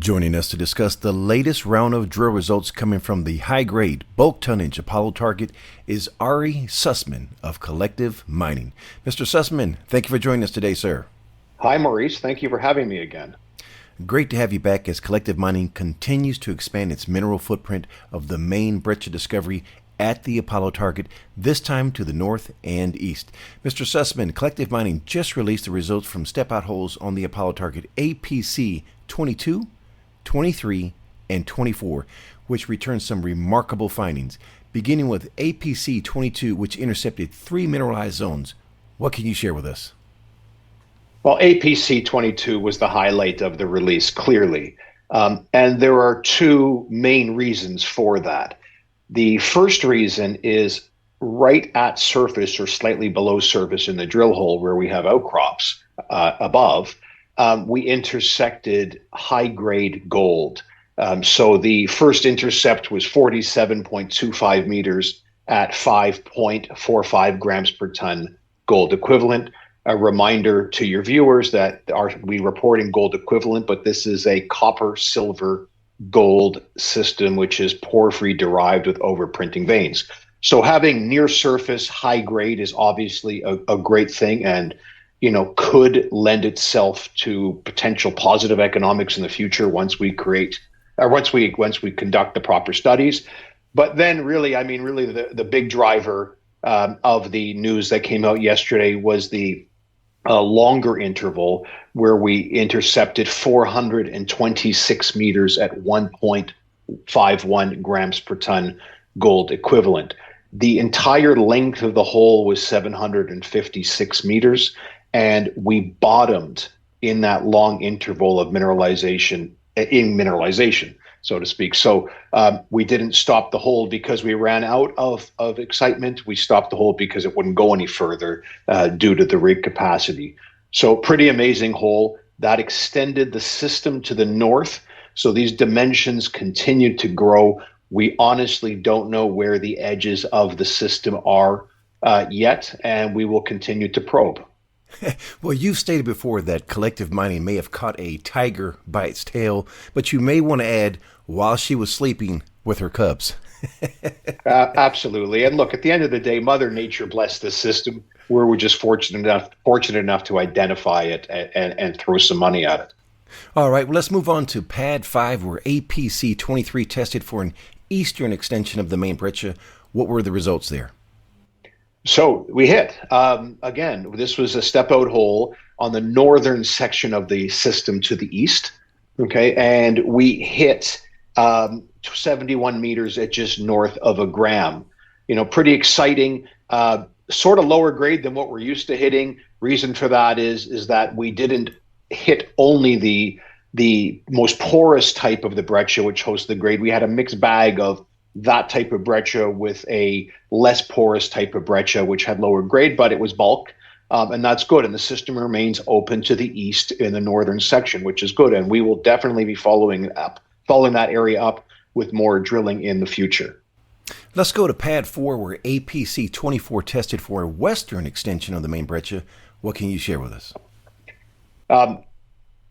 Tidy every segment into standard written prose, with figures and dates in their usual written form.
Joining us to discuss the latest round of drill results coming from the high-grade bulk tonnage Apollo target is Ari Sussman of Collective Mining. Mr. Sussman, thank you for joining us today, sir. Hi, Maurice. Thank you for having me again. Great to have you back as Collective Mining continues to expand its mineral footprint of the main breccia discovery at the Apollo target, this time to the north and east. Mr. Sussman, Collective Mining just released the results from step-out holes on the Apollo target APC 22, 23, and 24, which returned some remarkable findings, beginning with APC 22, which intercepted 3 mineralized zones. What can you share with us? Well, APC 22 was the highlight of the release, clearly. And there are two main reasons for that. The first reason is right at surface or slightly below surface in the drill hole where we have outcrops above, we intersected high-grade gold. So the first intercept was 47.25 meters at 5.45 grams per ton gold equivalent. A reminder to your viewers that we reporting gold equivalent, but this is a copper-silver gold system, which is porphyry derived with overprinting veins. So having near surface high grade is obviously a great thing, and could lend itself to potential positive economics in the future once we conduct the proper studies. But then really the big driver of the news that came out yesterday was the longer interval where we intercepted 426 meters at 1.51 grams per ton gold equivalent. The entire length of the hole was 756 meters, and we bottomed in that long interval of mineralization, so to speak. So we didn't stop the hole because we ran out of excitement. We stopped the hole because it wouldn't go any further due to the rig capacity. So pretty amazing hole. That extended the system to the north. So these dimensions continued to grow. We honestly don't know where the edges of the system are yet, and we will continue to probe. Well, you've stated before that Collective Mining may have caught a tiger by its tail, but you may want to add, while she was sleeping with her cubs. Absolutely. And look, at the end of the day, Mother Nature blessed this system. We're just fortunate enough to identify it and throw some money at it. All right, well, let's move on to Pad 5, where APC 23 tested for an eastern extension of the main breccia. What were the results there? So we hit. Again, this was a step-out hole on the northern section of the system to the east. Okay, and we hit 71 meters at just north of a gram. Pretty exciting. Sort of lower grade than what we're used to hitting. Reason for that is that we didn't hit only the most porous type of the breccia, which hosts the grade. We had a mixed bag of that type of breccia with a less porous type of breccia, which had lower grade, but it was bulk. And that's good. And the system remains open to the east in the northern section, which is good. And we will definitely be following that area up with more drilling in the future. Let's go to Pad 4, where APC 24 tested for a western extension of the main breccia. What can you share with us?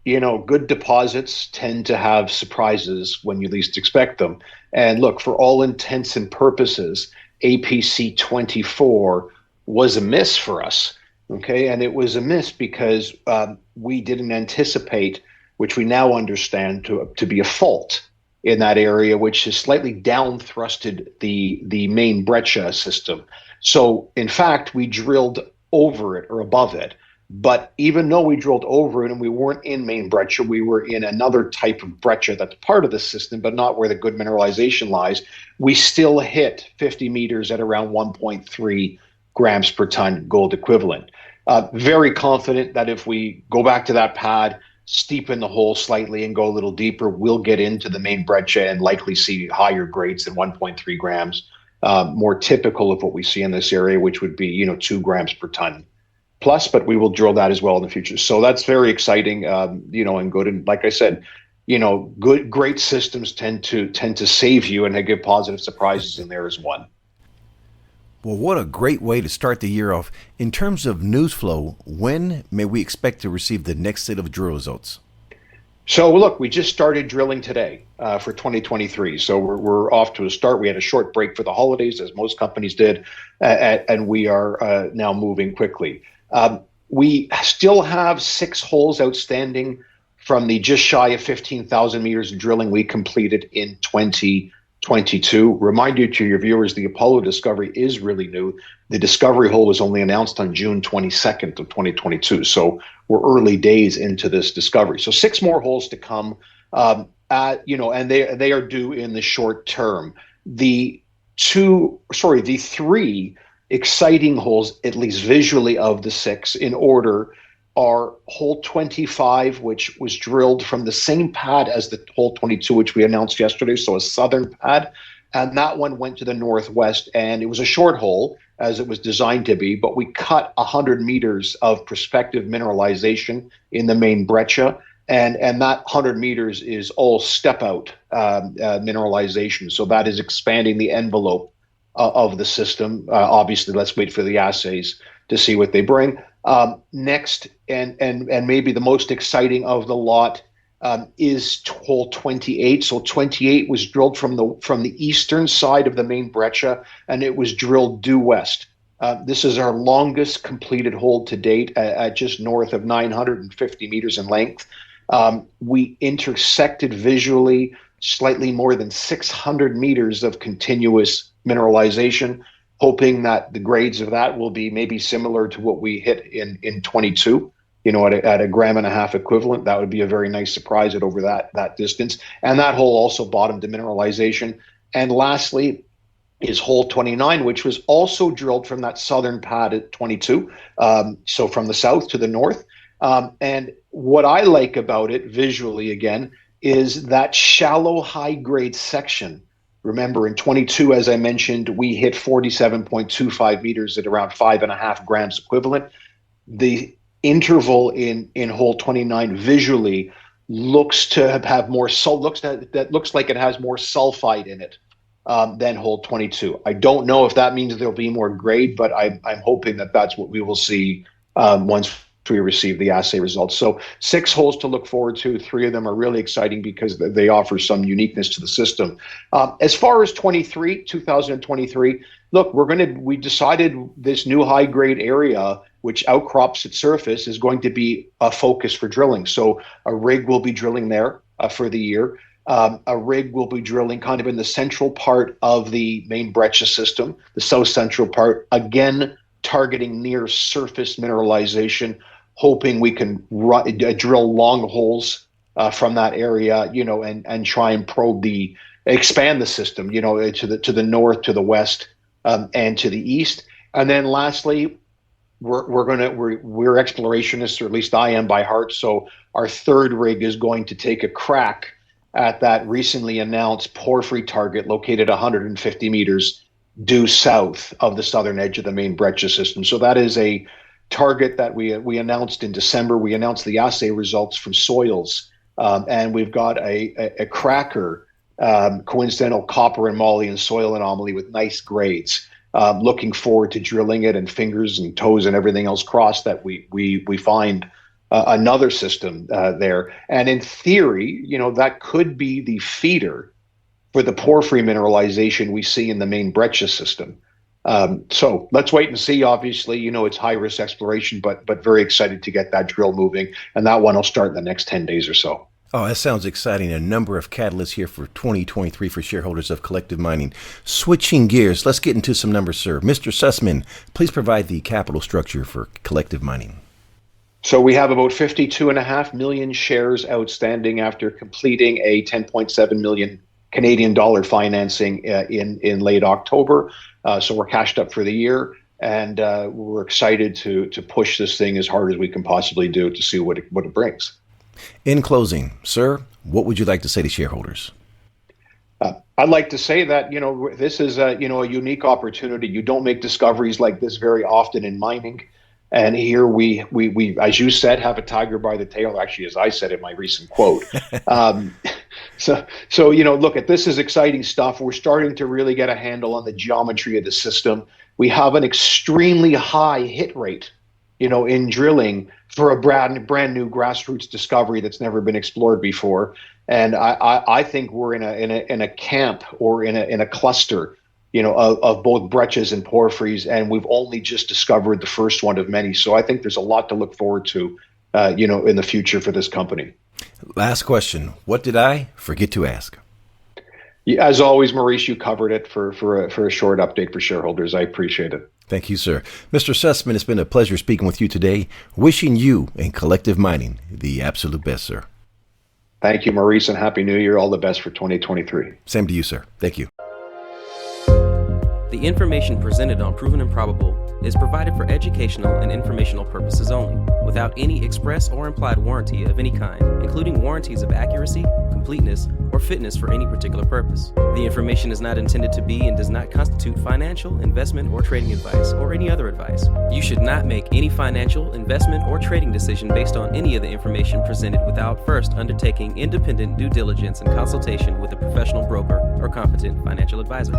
Good deposits tend to have surprises when you least expect them. And look, for all intents and purposes, APC 24 was a miss for us. Okay, and it was a miss because we didn't anticipate, which we now understand to be a fault in that area, which has slightly down thrusted the main breccia system. So in fact, we drilled over it or above it. But even though we drilled over it and we weren't in main breccia, we were in another type of breccia that's part of the system, but not where the good mineralization lies. We still hit 50 meters at around 1.3 grams per ton gold equivalent. Very confident that if we go back to that pad, steepen the hole slightly and go a little deeper, we'll get into the main breccia and likely see higher grades than 1.3 grams, more typical of what we see in this area, which would be 2 grams per ton plus, but we will drill that as well in the future. So that's very exciting, and good. And like I said, great systems tend to save you, and they give positive surprises, and there is one. Well, what a great way to start the year off. In terms of news flow, when may we expect to receive the next set of drill results? So look, we just started drilling today for 2023. So we're off to a start. We had a short break for the holidays, as most companies did, and we are now moving quickly. We still have 6 holes outstanding from the just shy of 15,000 meters of drilling we completed in 2022. Remind you to your viewers, the Apollo discovery is really new. The discovery hole was only announced on June 22nd of 2022. So we're early days into this discovery. So 6 more holes to come, and they are due in the short term. The 3 exciting holes, at least visually, of the 6 in order are hole 25, which was drilled from the same pad as the hole 22, which we announced yesterday, so a southern pad. And that one went to the northwest, and it was a short hole, as it was designed to be, but we cut 100 meters of prospective mineralization in the main breccia, and that 100 meters is all step-out mineralization, so that is expanding the envelope of the system. Obviously, let's wait for the assays to see what they bring. Next, and maybe the most exciting of the lot, is hole 28. So 28 was drilled from the eastern side of the main breccia, and it was drilled due west. This is our longest completed hole to date, at just north of 950 meters in length. We intersected visually slightly more than 600 meters of continuous mineralization, hoping that the grades of that will be maybe similar to what we hit in 22, at a 1.5 grams equivalent. That would be a very nice surprise at over that distance. And that hole also bottomed to mineralization. And lastly is hole 29, which was also drilled from that southern pad at 22, so from the south to the north. And what I like about it visually, again, is that shallow high-grade section. Remember, in 22, as I mentioned, we hit 47.25 meters at around 5.5 grams equivalent. The interval in hole 29 visually looks to have more looks like it has more sulfide in it than hole 22. I don't know if that means there'll be more grade, but I'm hoping that that's what we will see once we receive the assay results. So 6 holes to look forward to. 3 of them are really exciting because they offer some uniqueness to the system. As far as 2023, look, we decided this new high grade area, which outcrops its surface, is going to be a focus for drilling. So a rig will be drilling there for the year. A rig will be drilling kind of in the central part of the main breccia system, the south central part, again targeting near surface mineralization, hoping we can drill long holes from that area, and try and expand the system, to the north, to the west, and to the east. And then lastly, we're explorationists, or at least I am by heart. So our 3rd rig is going to take a crack at that recently announced porphyry target located 150 meters due south of the southern edge of the main breccia system. So that is a target that we announced in December. We announced the assay results from soils, and we've got a cracker, coincidental copper and moly and soil anomaly with nice grades. Looking forward to drilling it, and fingers and toes and everything else crossed that we find another system there. And in theory, that could be the feeder for the porphyry mineralization we see in the main breccia system. So let's wait and see. Obviously, it's high risk exploration, but very excited to get that drill moving. And that one will start in the next 10 days or so. Oh, that sounds exciting. A number of catalysts here for 2023 for shareholders of Collective Mining. Switching gears, let's get into some numbers, sir. Mr. Sussman, please provide the capital structure for Collective Mining. So we have about 52.5 million shares outstanding after completing a 10.7 million Canadian dollar financing in late October. So we're cashed up for the year, and we're excited to push this thing as hard as we can possibly do to see what it brings. In closing, sir, what would you like to say to shareholders? I'd like to say that, this is a unique opportunity. You don't make discoveries like this very often in mining. And here we, as you said, have a tiger by the tail, actually, as I said in my recent quote. So look, this is exciting stuff. We're starting to really get a handle on the geometry of the system. We have an extremely high hit rate. in drilling for a brand new grassroots discovery that's never been explored before. And I think we're in a camp or in a cluster, of both breccias and porphyries, and we've only just discovered the first one of many. So I think there's a lot to look forward to, in the future for this company. Last question. What did I forget to ask? As always, Maurice, you covered it for a short update for shareholders. I appreciate it. Thank you, sir. Mr. Sussman, it's been a pleasure speaking with you today. Wishing you and Collective Mining the absolute best, sir. Thank you, Maurice, and Happy New Year. All the best for 2023. Same to you, sir. Thank you. The information presented on Proven and Probable is provided for educational and informational purposes only, without any express or implied warranty of any kind, including warranties of accuracy, completeness, or fitness for any particular purpose. The information is not intended to be and does not constitute financial, investment, or trading advice, or any other advice. You should not make any financial, investment, or trading decision based on any of the information presented without first undertaking independent due diligence and consultation with a professional broker or competent financial advisor.